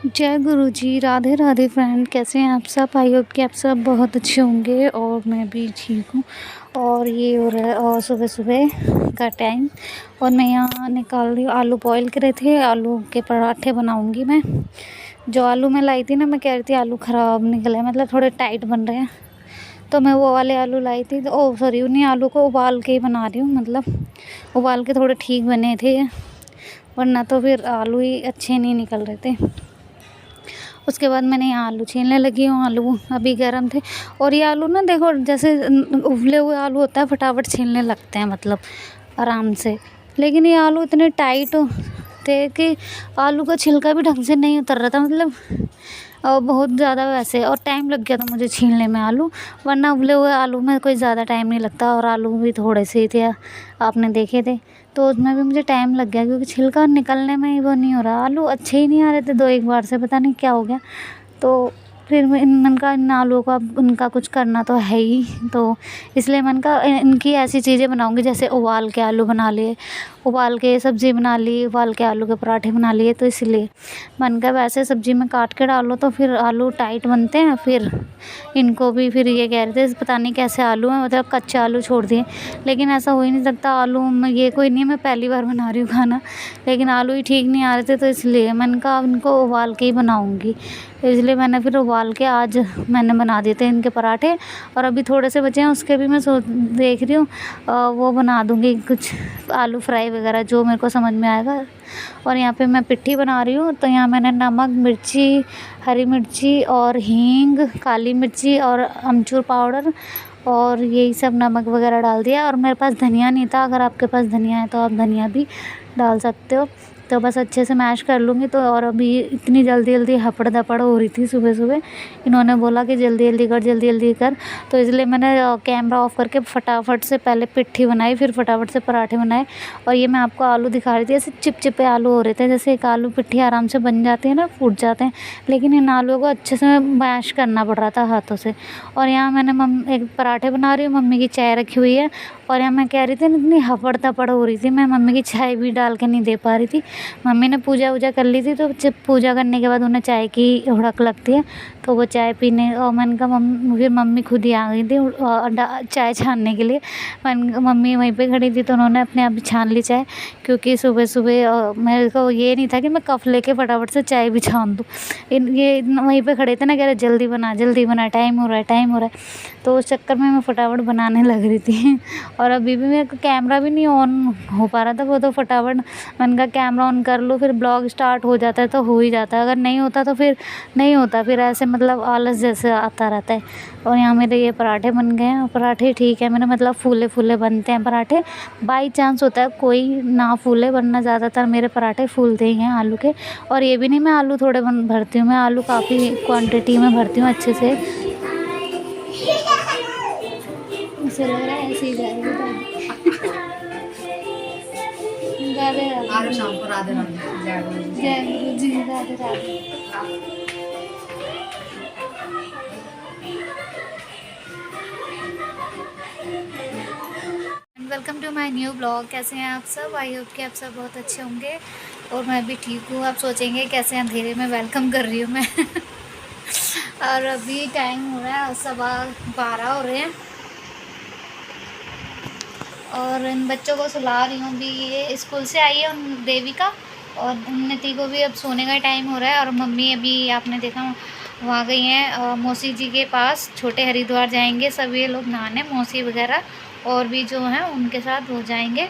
जय गुरु जी, राधे राधे फ्रेंड। कैसे हैं आप सब? आई होप कि आप सब बहुत अच्छे होंगे और मैं भी ठीक हूँ। और ये हो रहा है और सुबह सुबह का टाइम और मैं यहाँ निकाल रही हूँ। आलू बॉईल करे थे, आलू के पराठे बनाऊँगी मैं। जो आलू मैं लाई थी ना, मैं कह रही थी आलू ख़राब निकले, मतलब थोड़े टाइट बन रहे हैं, तो मैं वो वाले आलू लाई थी। तो सॉरी, उन्हीं आलू को उबाल के ही बना रही हूँ, मतलब उबाल के थोड़े ठीक बने थे, वरना तो फिर आलू ही अच्छे नहीं निकल रहे थे। उसके बाद मैंने यहाँ आलू छीलने लगी हूँ। आलू अभी गर्म थे और ये आलू ना, देखो जैसे उबले हुए आलू होता है, फटाफट छीलने लगते हैं, मतलब आराम से। लेकिन ये आलू इतने टाइट थे कि आलू का छिलका भी ढंग से नहीं उतर रहा था, मतलब बहुत ज़्यादा वैसे, और टाइम लग गया था मुझे छीलने में आलू। वरना उबले हुए आलू में कोई ज़्यादा टाइम नहीं लगता, और आलू भी थोड़े से ही थे, आपने देखे थे, तो उसमें भी मुझे टाइम लग गया क्योंकि छिलका निकलने में ही वो नहीं हो रहा। आलू अच्छे ही नहीं आ रहे थे दो एक बार से, पता नहीं क्या हो गया। तो फिर इन आलूओं का उनका कुछ करना तो है ही, तो इसलिए मैंने कहा इनकी ऐसी चीज़ें बनाऊंगी, जैसे उबाल के आलू बना लिए, उबाल के सब्ज़ी बना ली, उबाल के आलू के पराठे बना लिए। तो इसलिए मैंने कहा वैसे सब्ज़ी में काट के डालो तो फिर आलू टाइट बनते हैं। फिर इनको भी फिर ये कह रहे थे पता नहीं कैसे आलू हैं, मतलब कच्चे आलू छोड़ दिए, लेकिन ऐसा हो ही नहीं सकता। आलू में ये कोई नहीं, मैं पहली बार बना रही हूँ खाना, लेकिन आलू ही ठीक नहीं आ रहे थे, तो इसलिए मैंने कहा इनको उबाल के ही बनाऊँगी। तो इसलिए मैंने फिर उबाल के आज मैंने बना दिए थे इनके पराठे। और अभी थोड़े से बचे हैं, उसके भी मैं देख रही हूँ वो बना दूँगी कुछ आलू फ्राई वगैरह, जो मेरे को समझ में आएगा। और यहाँ पे मैं पिट्ठी बना रही हूँ, तो यहाँ मैंने नमक, मिर्ची, हरी मिर्ची और हींग, काली मिर्ची और अमचूर पाउडर और यही सब नमक वगैरह डाल दिया। और मेरे पास धनिया नहीं था, अगर आपके पास धनिया है तो आप धनिया भी डाल सकते हो। तो बस अच्छे से मैश कर लूँगी। तो और अभी इतनी जल्दी जल्दी हपड़ धपड़ हो रही थी सुबह सुबह, इन्होंने बोला कि जल्दी जल्दी कर, जल्दी जल्दी कर, तो इसलिए मैंने कैमरा ऑफ करके फटाफट से पहले पिट्ठी बनाई, फिर फटाफट से पराठे बनाए। और ये मैं आपको आलू दिखा रही थी, ऐसे चिपचिपे आलू हो रहे थे, जैसे एक आलू पिट्ठी आराम से बन जाती है ना, फूट जाते हैं, लेकिन इन आलूओं को अच्छे से मैश करना पड़ रहा था हाथों से। और यहाँ मैंने एक पराठे बना रही हूँ, मम्मी की चाय रखी हुई है। और यहाँ मैं कह रही थी इतनी हपड़ धपड़ हो रही थी, मैं मम्मी की चाय भी डाल के नहीं दे पा रही थी। मम्मी ने पूजा वूजा कर ली थी, तो जब पूजा करने के बाद उन्हें चाय की हुड़क लगती है, तो वो चाय पीने, और मैंने कहा फिर मम्मी खुद ही आ गई थी चाय छानने के लिए। मम्मी वहीं पे खड़ी थी, तो उन्होंने अपने आप ही छान ली चाय, क्योंकि सुबह सुबह मेरे को ये नहीं था कि मैं कप लेके फटाफट से चाय भी छान दूँ। ये वहीं पे खड़े थे ना, कह रहे जल्दी बना, टाइम हो रहा है, टाइम हो रहा है। तो उस चक्कर में मैं फटाफट बनाने लग रही थी। और अभी भी मेरे को कैमरा भी नहीं ऑन हो पा रहा था, वो तो फटाफट मैंने कहा कैमरा ऑन कर लो, फिर ब्लॉग स्टार्ट हो जाता है तो हो ही जाता है, अगर नहीं होता तो फिर नहीं होता, फिर ऐसे मतलब आलस जैसे आता रहता है। और यहाँ मेरे ये पराठे बन गए हैं। पराठे ठीक है मेरे, मतलब फूले फूले बनते हैं पराठे। बाई चांस होता है कोई ना फूले, वरना ज़्यादातर मेरे पराठे फूलते ही हैं आलू के। और ये भी नहीं मैं आलू थोड़े भरती हूँ, मैं आलू काफ़ी क्वान्टिटी में भरती हूँ अच्छे से। उसे लग रहा है ऐसे ही जाएगी। राधे राधे, शाम को राधे राधे, जय गुरु जी, Radhe Radhe. Welcome to my new blog. कैसे हैं आप सब? आई होप कि आप सब बहुत अच्छे होंगे और मैं भी ठीक हूँ। आप सोचेंगे कैसे अंधेरे में वेलकम कर रही हूँ मैं। और अभी टाइम हो रहा है 12:15 हो रहे हैं और इन बच्चों को सुला रही हूँ। अभी ये स्कूल से आई है देविका, और उन्नति को भी अब सोने का टाइम हो रहा है। और मम्मी अभी आपने देखा वहाँ गई हैं मौसी जी के पास, छोटे हरिद्वार जाएंगे सब ये लोग नहाने, मौसी वगैरह और भी जो हैं उनके साथ हो जाएंगे।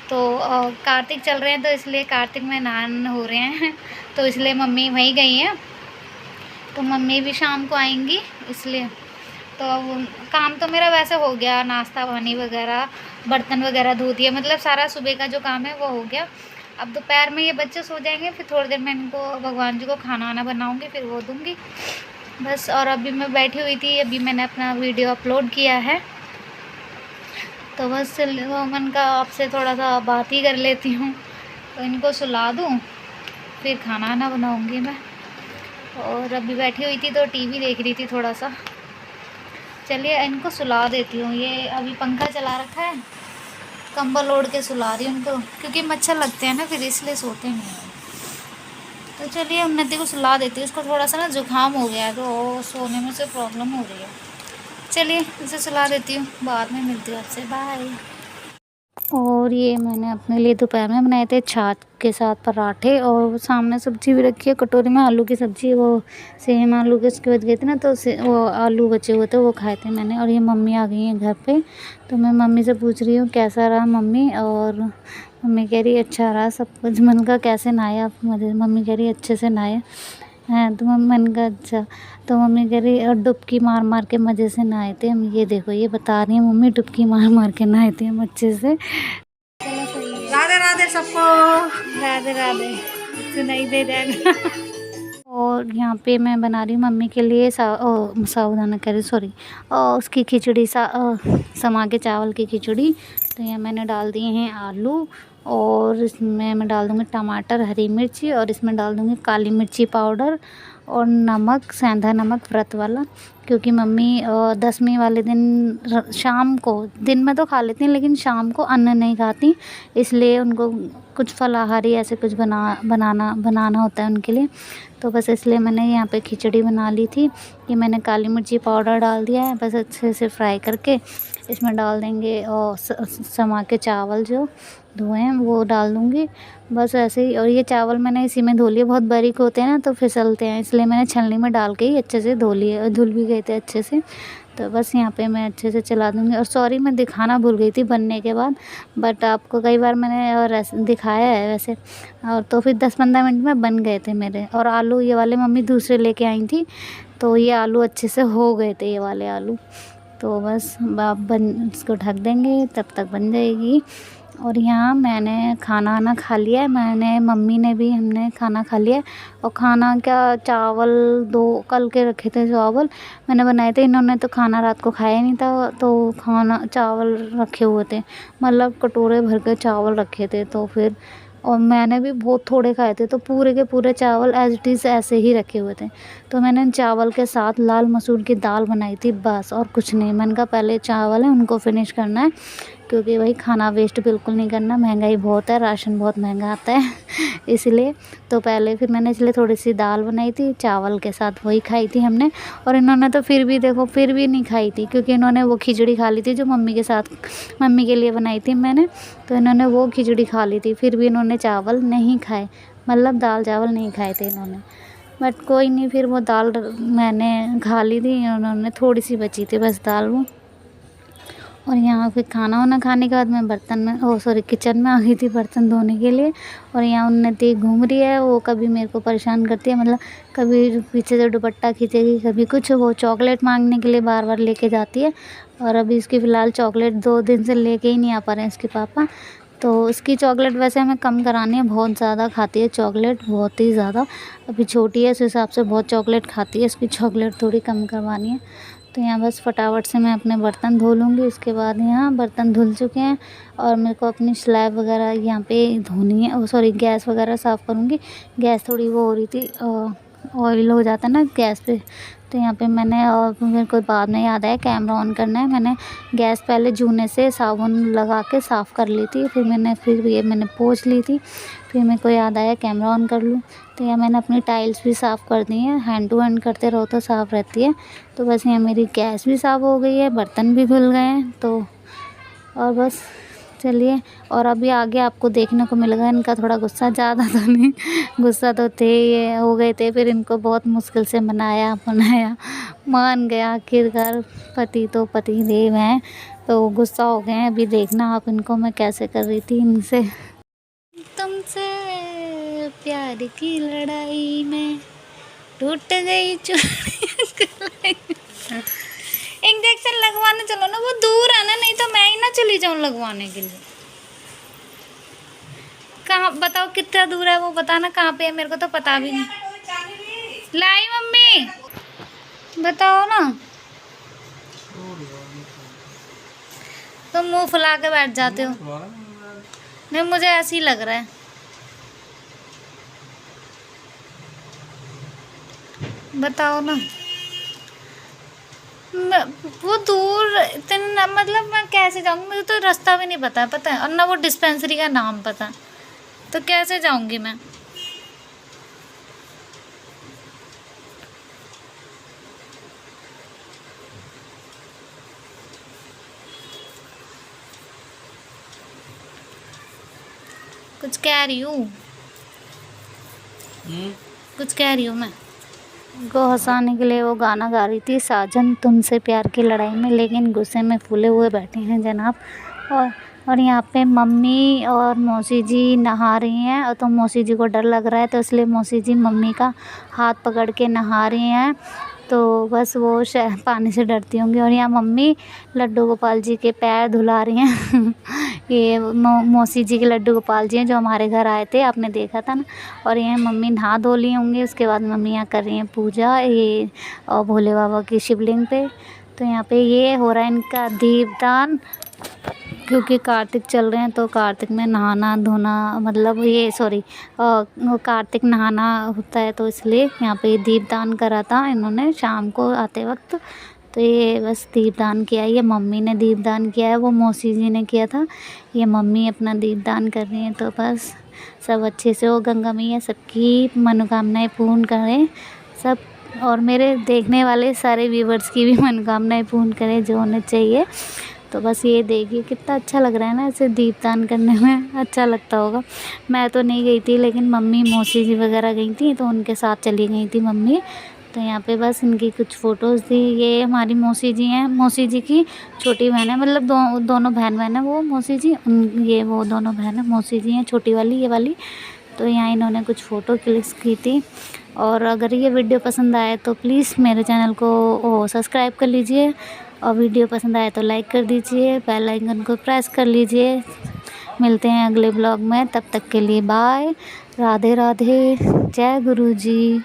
तो कार्तिक चल रहे हैं, तो इसलिए कार्तिक में नहान हो रहे हैं, तो इसलिए मम्मी वहीं गई हैं। तो मम्मी भी शाम को आएंगी, इसलिए तो काम तो मेरा वैसे हो गया, नाश्ता पानी वगैरह, बर्तन वगैरह धो दिया, मतलब सारा सुबह का जो काम है वो हो गया। अब दोपहर में ये बच्चे सो जाएंगे, फिर थोड़ी देर में इनको भगवान जी को खाना वाना बनाऊंगी, फिर वो दूंगी बस। और अभी मैं बैठी हुई थी, अभी मैंने अपना वीडियो अपलोड किया है, तो बस मन का आपसे थोड़ा सा बात ही कर लेती हूँ। तो इनको सुला दूँ, फिर खाना वाना बनाऊँगी मैं। और अभी बैठी हुई थी तो टीवी देख रही थी थोड़ा सा। चलिए इनको सुला देती हूँ। ये अभी पंखा चला रखा है, कंबल ओढ़ के सुला रही हूँ उनको, क्योंकि मच्छर लगते हैं ना, फिर इसलिए सोते नहीं हैं। तो चलिए उन्नति को सुला देती हूँ। उसको थोड़ा सा ना जुकाम हो गया है तो सोने में से प्रॉब्लम हो रही है। चलिए इसे सुला देती हूँ, बाद में मिलती हूँ आपसे, बाय। और ये मैंने अपने लिए दोपहर में बनाए थे छाछ के साथ पराठे, और सामने सब्जी भी रखी है कटोरी में, आलू की सब्जी। वो सेम आलू के उसके बच गए थे ना, तो वो आलू बचे हुए थे, वो खाए थे मैंने। और ये मम्मी आ गई हैं घर पे, तो मैं मम्मी से पूछ रही हूँ कैसा रहा मम्मी, और मम्मी कह रही अच्छा रहा सब कुछ। मन का कैसे नहाया आप? मुझे मम्मी कह रही अच्छे से नहाया हैं। तो मन का अच्छा। तो मम्मी कह रही और डुबकी मार मार के मज़े से नहाए थे हम। ये देखो ये बता रही है मम्मी, डुबकी मार मार के नहाए थे हम अच्छे से। राधे राधे सबको, राधे राधे, सुनाई दे जाएगा। और यहाँ पे मैं बना रही हूँ मम्मी के लिए साबूदाना कह रही, सॉरी, उसकी खिचड़ी, समा के चावल की खिचड़ी। तो यहाँ मैंने डाल दिए हैं आलू, और इसमें मैं डाल दूँगी टमाटर, हरी मिर्ची, और इसमें डाल दूँगी काली मिर्ची पाउडर और नमक, सेंधा नमक व्रत वाला। क्योंकि मम्मी 10वीं वाले दिन शाम को, दिन में तो खा लेती हैं लेकिन शाम को अन्न नहीं खाती, इसलिए उनको कुछ फलाहारी ऐसे कुछ बनाना होता है उनके लिए। तो बस इसलिए मैंने यहाँ पे खिचड़ी बना ली थी। ये मैंने काली मिर्ची पाउडर डाल दिया है, बस अच्छे से फ्राई करके इसमें डाल देंगे, और समा के चावल जो धोए हैं वो डाल दूँगी, बस ऐसे ही। और ये चावल मैंने इसी में धो लिए, बहुत बारीक होते हैं ना तो फिसलते हैं, इसलिए मैंने छलनी में डाल के ही अच्छे से धो लिए, और धुल भी गए थे अच्छे से। तो बस यहाँ पे मैं अच्छे से चला दूँगी। और सॉरी मैं दिखाना भूल गई थी बनने के बाद, बट आपको कई बार मैंने और दिखाया है वैसे। और तो फिर 10-15 मिनट में बन गए थे मेरे। और आलू ये वाले मम्मी दूसरे लेके आई थी, तो ये आलू अच्छे से हो गए थे, ये वाले आलू। तो बस इसको ढक देंगे, तब तक बन जाएगी। और यहाँ मैंने खाना वाना खा लिया है, मैंने, मम्मी ने भी, हमने खाना खा लिया है। और खाना क्या, चावल 2 कल के रखे थे चावल मैंने बनाए थे। इन्होंने तो खाना रात को खाया नहीं था, तो खाना चावल रखे हुए थे, मतलब कटोरे भर के चावल रखे थे। तो फिर, और मैंने भी बहुत थोड़े खाए थे, तो पूरे के पूरे चावल एज इट इज़ ऐसे ही रखे हुए थे। तो मैंने चावल के साथ लाल मसूर की दाल बनाई थी, बस और कुछ नहीं। मैंने कहा पहले चावल है उनको फिनिश करना है, क्योंकि भाई खाना वेस्ट बिल्कुल नहीं करना, महंगाई बहुत है, राशन बहुत महंगा आता है इसलिए। तो पहले फिर मैंने इसलिए थोड़ी सी दाल बनाई थी, चावल के साथ वही खाई थी हमने। और इन्होंने तो फिर भी देखो, फिर भी नहीं खाई थी, क्योंकि इन्होंने वो खिचड़ी खा ली थी जो मम्मी के साथ, मम्मी के लिए बनाई थी मैंने। तो इन्होंने वो खिचड़ी खा ली थी, फिर भी इन्होंने चावल नहीं खाए, मतलब दाल चावल नहीं खाए थे इन्होंने। बट कोई नहीं, फिर वो दाल मैंने खा ली थी, उन्होंने थोड़ी सी बची थी बस दाल वो। और यहाँ फिर खाना वाना खाने के बाद मैं बर्तन में, सॉरी, किचन में आ गई थी बर्तन धोने के लिए। और यहाँ उन्नति घूम रही है, वो कभी मेरे को परेशान करती है, मतलब कभी पीछे से दुपट्टा खींचेगी, कभी कुछ। वो चॉकलेट मांगने के लिए बार बार लेके जाती है, और अभी इसकी फ़िलहाल चॉकलेट 2 दिन से लेके ही नहीं आ पा रहे हैं इसके पापा। तो इसकी चॉकलेट वैसे हमें कम करानी है, बहुत ज़्यादा खाती है चॉकलेट, बहुत ही ज़्यादा। अभी छोटी है इस हिसाब से बहुत चॉकलेट खाती है, इसकी चॉकलेट थोड़ी कम करवानी है। तो यहाँ बस फटाफट से मैं अपने बर्तन धो लूँगी। उसके बाद यहाँ बर्तन धुल चुके हैं, और मेरे को अपनी स्लैब वगैरह यहाँ पे धोनी है, सॉरी गैस वगैरह साफ़ करूँगी। गैस थोड़ी वो हो रही थी, ऑयल हो जाता है ना गैस पे। तो यहाँ पे मैंने, और मेरे को बाद में याद आया कैमरा ऑन करना है, मैंने गैस पहले जूने से साबुन लगा के साफ़ कर ली थी, फिर ये मैंने पोंछ ली थी। फिर मेरे को याद आया कैमरा ऑन कर लूँ। तो यहाँ मैंने अपनी टाइल्स भी साफ़ कर दी हैं, हैंड टू हैंड करते रहो तो साफ़ रहती है। तो बस यहाँ मेरी गैस भी साफ़ हो गई है, बर्तन भी धुल गए हैं। तो और बस चलिए, और अभी आगे आपको देखने को मिलेगा इनका थोड़ा गुस्सा, ज़्यादा तो नहीं, गुस्सा तो थे, ये हो गए थे। फिर इनको बहुत मुश्किल से मनाया, मान गया आखिरकार। पति तो पति देव हैं, तो गुस्सा हो गए हैं। अभी देखना आप इनको मैं कैसे कर रही थी इनसे। तुमसे प्यार की लड़ाई में टूट गई चूड़ियां। इंजेक्शन लगवाने चलो ना, वो दूर है ना, नहीं तो मैं ही ना चली जाऊँ लगवाने के लिए। कहाँ बताओ कितना दूर है वो, बताना कहाँ पे है, मेरे को तो पता भी नहीं। लाई मम्मी, बताओ ना। तुम मुंह फुला के बैठ जाते हो। नहीं मुझे ऐसे ही लग रहा है। बताओ ना। वो दूर इतना, मतलब मैं कैसे जाऊँगी, मुझे तो रास्ता भी नहीं पता है, और ना वो डिस्पेंसरी का नाम पता, तो कैसे जाऊँगी मैं। कुछ कह रही हूँ, कुछ कह रही हूँ मैं। उनको हंसाने के लिए वो गाना गा रही थी, साजन तुमसे प्यार की लड़ाई में, लेकिन गुस्से में फूले हुए बैठे हैं जनाब। और यहाँ पे मम्मी और मौसी जी नहा रही हैं, और तो मौसी जी को डर लग रहा है, तो इसलिए मौसी जी मम्मी का हाथ पकड़ के नहा रही हैं। तो बस वो पानी से डरती होंगी। और यहाँ मम्मी लड्डू गोपाल जी के पैर धुला रही हैं ये मौसी जी के लड्डू गोपाल जी हैं जो हमारे घर आए थे, आपने देखा था ना। और ये मम्मी नहा धो ली होंगी, उसके बाद मम्मी यहाँ कर रही हैं पूजा ये भोले बाबा की शिवलिंग पे। तो यहाँ पे ये हो रहा है इनका दीपदान, क्योंकि कार्तिक चल रहे हैं, तो कार्तिक में नहाना धोना मतलब ये कार्तिक नहाना होता है, तो इसलिए यहाँ पे दीपदान करा था इन्होंने शाम को आते वक्त। तो ये बस दीपदान किया, ये मम्मी ने दीपदान किया है, वो मौसी जी ने किया था, ये मम्मी अपना दीपदान कर रही हैं। तो बस सब अच्छे से हो, गंगा मैया सबकी मनोकामनाएं पूर्ण करें सब, और मेरे देखने वाले सारे व्यूवर्स की भी मनोकामनाएं पूर्ण करें जो होने चाहिए। तो बस ये देखिए कितना अच्छा लग रहा है ना, ऐसे दीपदान करने में अच्छा लगता होगा। मैं तो नहीं गई थी, लेकिन मम्मी मौसी जी वगैरह गई थी, तो उनके साथ चली गई थी मम्मी। तो यहाँ पे बस इनकी कुछ फ़ोटोज़ थी। ये हमारी मौसी जी हैं, मौसी जी की छोटी बहन है, मतलब दोनों बहन है वो मौसी जी, ये वो दोनों बहन है मौसी जी हैं, छोटी वाली ये वाली। तो यहाँ इन्होंने कुछ फ़ोटो क्लिक की थी। और अगर ये वीडियो पसंद आए तो प्लीज़ मेरे चैनल को सब्सक्राइब कर लीजिए, और वीडियो पसंद आए तो लाइक कर दीजिए, बेल आइकन को प्रेस कर लीजिए। मिलते हैं अगले ब्लॉग में, तब तक के लिए बाय, राधे राधे, जय गुरु जी।